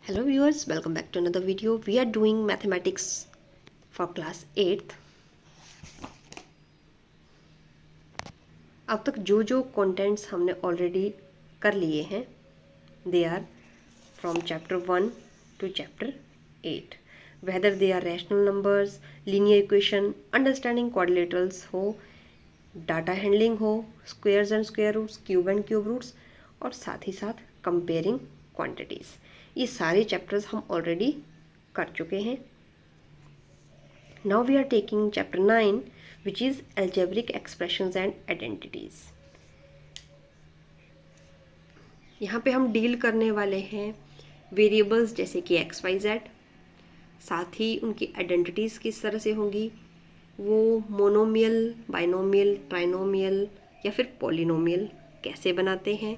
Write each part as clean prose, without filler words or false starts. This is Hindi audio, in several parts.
Hello viewers, welcome back to another video. We are doing mathematics for class 8th. अब तक जो जो कंटेंट्स हमने ऑलरेडी कर लिए हैं they are from chapter 1 to chapter 8. Whether they are rational numbers, linear equation, understanding quadrilaterals हो, डाटा हैंडलिंग हो, squares and square roots, cube and cube roots और साथ ही साथ कंपेयरिंग क्वांटिटीज़. ये सारे चैप्टर्स हम ऑलरेडी कर चुके हैं. Now we are taking chapter 9 which is algebraic expressions and identities. यहाँ पे हम डील करने वाले हैं वेरिएबल्स जैसे कि एक्स वाई जेड, साथ ही उनकी आइडेंटिटीज़ किस तरह से होंगी, वो मोनोमियल, बाइनोमियल, ट्राइनोमियल या फिर पॉलिनोमियल कैसे बनाते हैं,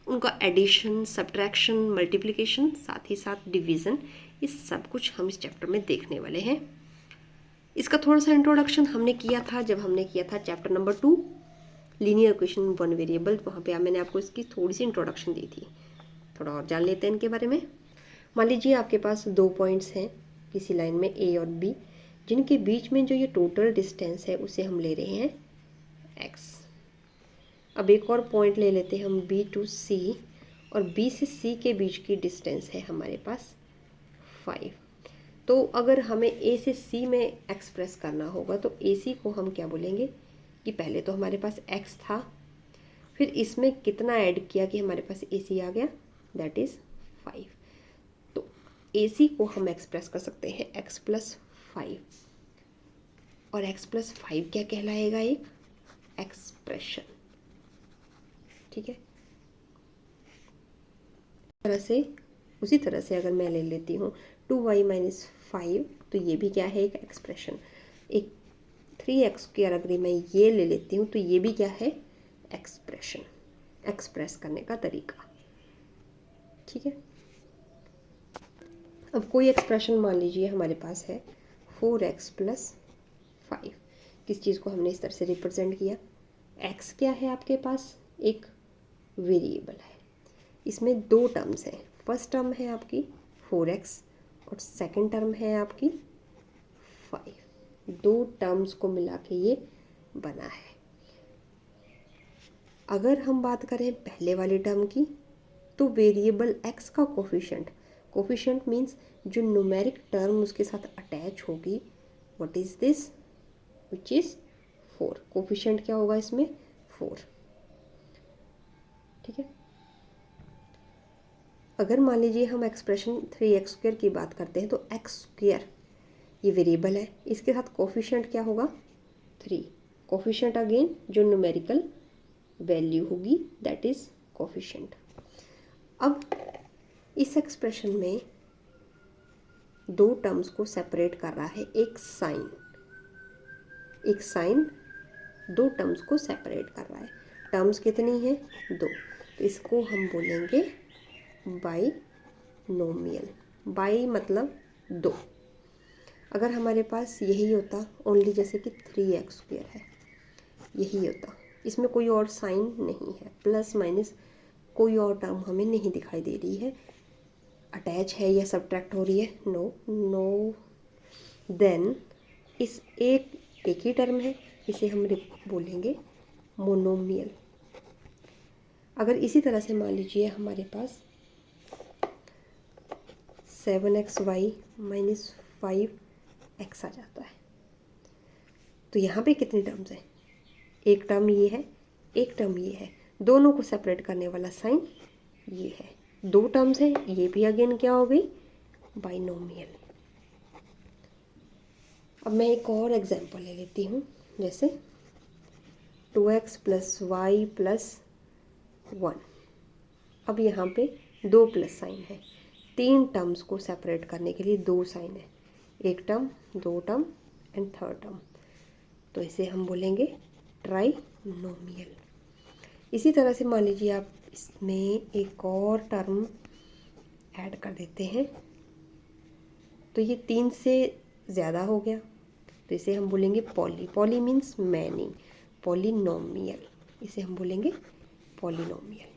उनका एडिशन, सब्ट्रैक्शन, मल्टीप्लिकेशन, साथ ही साथ डिवीज़न, ये सब कुछ हम इस चैप्टर में देखने वाले हैं. इसका थोड़ा सा इंट्रोडक्शन हमने किया था जब हमने किया था chapter number 2 linear equation one variable. वहाँ पे मैंने आपको इसकी थोड़ी सी इंट्रोडक्शन दी थी. थोड़ा और जान लेते हैं इनके बारे में. मान लीजिए आपके पास दो पॉइंट्स हैं किसी लाइन में ए और बी, जिनके बीच में जो ये टोटल डिस्टेंस है उसे हम ले रहे हैं एक्स. अब एक और पॉइंट ले लेते हैं हम बी टू सी, और बी से सी के बीच की डिस्टेंस है हमारे पास 5. तो अगर हमें ए से सी में एक्सप्रेस करना होगा तो ए सी को हम क्या बोलेंगे कि पहले तो हमारे पास एक्स था, फिर इसमें कितना ऐड किया कि हमारे पास ए सी आ गया, दैट इज़ 5. तो ए सी को हम एक्सप्रेस कर सकते हैं एक्स प्लस 5, और एक्स प्लस 5 क्या कहलाएगा, एक एक्सप्रेशन. ठीक है. उसी तरह से अगर मैं ले लेती हूँ 2y माइनस 5, तो ये भी क्या है, एक एक्सप्रेशन. एक 3x² अगर मैं ये ले लेती हूँ तो ये भी क्या है, एक्सप्रेशन, एक्सप्रेस करने का तरीका. ठीक है. अब कोई एक्सप्रेशन मान लीजिए हमारे पास है 4x प्लस 5. किस चीज़ को हमने इस तरह से रिप्रेजेंट किया, x क्या है आपके पास, एक वेरिएबल है. इसमें दो टर्म्स हैं. फर्स्ट टर्म है आपकी 4x और सेकंड टर्म है आपकी 5. दो टर्म्स को मिला के ये बना है. अगर हम बात करें पहले वाली टर्म की, तो वेरिएबल x का कोफिशिएंट, कोफिशिएंट मीन्स जो न्यूमेरिक टर्म उसके साथ अटैच होगी, what is this, which is 4. Coefficient क्या होगा इसमें, 4. ठीक है. अगर मान लीजिए हम एक्सप्रेशन 3x² की बात करते हैं तो x² ये वेरिएबल है, इसके साथ कोफिशिएंट क्या होगा, 3. कोफिशिएंट अगेन जो न्यूमेरिकल वैल्यू होगी, दैट इज़ कोफिशिएंट. अब इस एक्सप्रेशन में दो टर्म्स को सेपरेट कर रहा है एक साइन. एक साइन दो टर्म्स को सेपरेट कर रहा है. टर्म्स कितनी हैं, 2. तो इसको हम बोलेंगे बाइनोमियल. बाई मतलब 2. अगर हमारे पास यही होता ओनली, जैसे कि 3x² है, यही होता, इसमें कोई और साइन नहीं है, प्लस माइनस कोई और टर्म हमें नहीं दिखाई दे रही है, अटैच है या सब्ट्रैक्ट हो रही है, नो. देन इस एक ही टर्म है, इसे हम बोलेंगे मोनोमियल. अगर इसी तरह से मान लीजिए हमारे पास 7xy माइनस 5x आ जाता है, तो यहाँ पे कितनी टर्म्स हैं, एक टर्म ये है, एक टर्म ये है, दोनों को सेपरेट करने वाला साइन ये है. दो टर्म्स हैं, ये भी अगेन क्या हो गई, बाइनोमियल. अब मैं एक और एग्जांपल ले लेती हूँ, जैसे 2x प्लस वाई प्लस 1. अब यहाँ पे दो प्लस साइन है, तीन टर्म्स को सेपरेट करने के लिए दो साइन है, एक टर्म, दो टर्म एंड थर्ड टर्म, तो इसे हम बोलेंगे ट्राइनोमियल. इसी तरह से मान लीजिए आप इसमें एक और टर्म ऐड कर देते हैं, तो ये 3 से ज़्यादा हो गया, तो इसे हम बोलेंगे poly. Poly means many, polynomial, इसे हम बोलेंगे पॉलिनोमियल.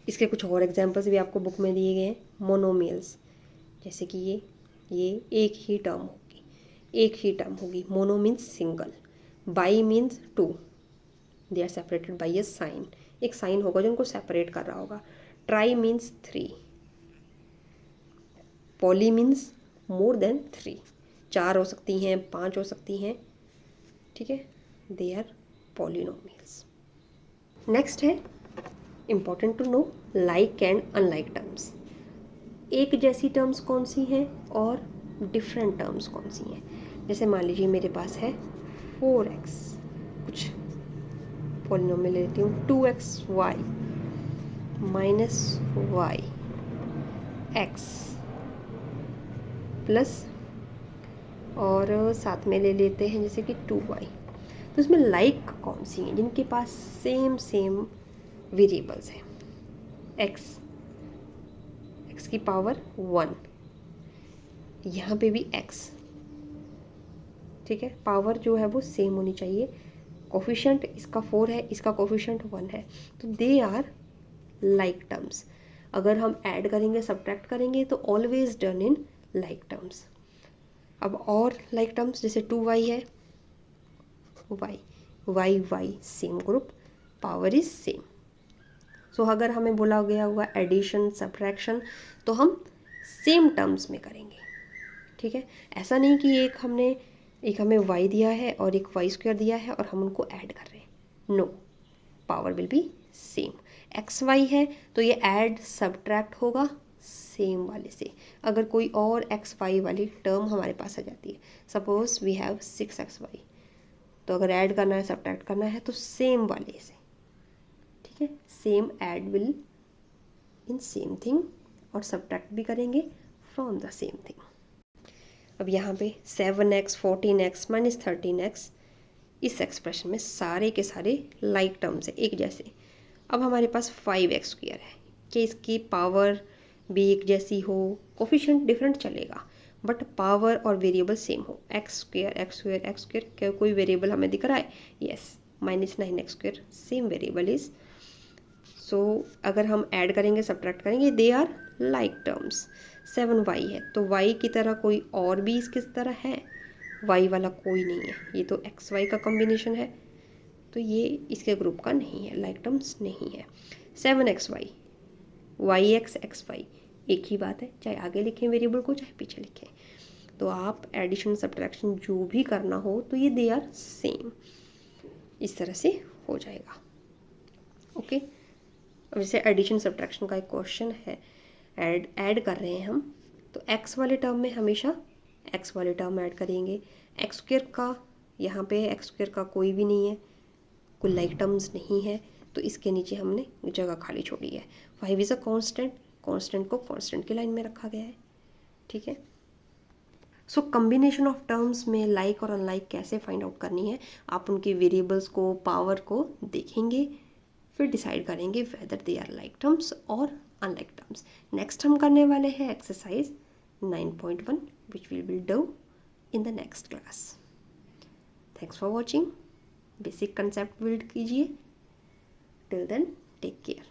इसके कुछ और एग्जांपल्स भी आपको बुक में दिए गए हैं. मोनोमियल्स, जैसे कि ये एक ही टर्म होगी, mono means single, bi means two, they are separated by a sign, एक साइन होगा जो उनको सेपरेट कर रहा होगा, tri means three, poly means more than three, 4 हो सकती हैं, 5 हो सकती हैं, ठीक है, दे आर पॉलिनोमियल्स। नेक्स्ट है important to know like and unlike terms. एक जैसी टर्म्स कौन सी हैं और डिफरेंट टर्म्स कौन सी हैं। जैसे मान लीजिए मेरे पास है 4x, कुछ पॉलिनोमियल लेती हूँ, 2xy minus Y x plus, और साथ में ले लेते हैं जैसे कि 2y। तो इसमें लाइक कौन सी हैं, जिनके पास सेम वेरिएबल्स हैं, x की पावर 1, यहाँ पे भी x, ठीक है, पावर जो है वो सेम होनी चाहिए, कोफिशिएंट इसका 4 है, इसका कोफिशिएंट 1 है, तो दे आर लाइक टर्म्स। अगर हम ऐड करेंगे सब्ट्रैक्ट करेंगे तो always done in like terms. अब और लाइक टर्म्स जैसे 2y है, y same group, power is same. So अगर हमें बोला गया हुआ एडिशन सब्ट्रैक्शन तो हम सेम टर्म्स में करेंगे, ठीक है। ऐसा नहीं कि एक हमें y दिया है और एक y स्क्वायर दिया है और हम उनको ऐड कर रहे हैं, no, power will be same. X Y है तो ये ऐड सब्ट्रैक्ट होगा सेम वाले से। अगर कोई और एक्स वाई वाली टर्म हमारे पास आ जाती है, सपोज वी हैव 6xy, तो अगर ऐड करना है सब्ट्रैक्ट करना है तो सेम वाले से, ठीक है, same add will in same thing और सब्ट्रैक्ट भी करेंगे फ्रॉम द सेम थिंग। अब यहाँ पे 7x 14x माइनस 13x, इस एक्सप्रेशन में सारे के सारे लाइक टर्म्स है, एक जैसे। अब हमारे पास 5x स्क्वायर है कि इसकी पावर भी एक जैसी हो, कोफिशिएंट डिफरेंट चलेगा बट पावर और वेरिएबल सेम हो, एक्स स्क्वायर कोई वेरिएबल हमें दिख रहा है, yes, minus 9x square same variable is. So अगर हम ऐड करेंगे सब्ट्रैक्ट करेंगे दे आर लाइक टर्म्स। 7y है तो y की तरह कोई और भी इसकी तरह है, y वाला कोई नहीं है, ये तो एक्स वाई का कॉम्बिनेशन है, तो ये इसके ग्रुप का नहीं है, लाइक टर्म्स नहीं है। 7xy yx एक ही बात है, चाहे आगे लिखें वेरिएबल को चाहे पीछे लिखें, तो आप एडिशन सब्ट्रैक्शन जो भी करना हो तो ये दे आर सेम, इस तरह से हो जाएगा, ओके। अब जैसे एडिशन सब्ट्रैक्शन का एक क्वेश्चन है, ऐड कर रहे हैं हम, तो x वाले टर्म में हमेशा x वाले टर्म ऐड करेंगे, एक्स स्क्वायर का यहाँ पे एक्स स्क्वायर का कोई भी नहीं है, कोई लाइक टर्म्स नहीं है, तो इसके नीचे हमने जगह खाली छोड़ी है। 5 इज़ अ कांस्टेंट को कांस्टेंट की लाइन में रखा गया है, ठीक है। सो कम्बिनेशन ऑफ टर्म्स में लाइक और अनलाइक कैसे फाइंड आउट करनी है, आप उनके वेरिएबल्स को, पावर को देखेंगे, फिर डिसाइड करेंगे whether they are like terms और अनलाइक टर्म्स। नेक्स्ट हम करने वाले हैं exercise 9.1 which will do in the next class. Thanks for watching, basic concept build कीजिए। Till then take care.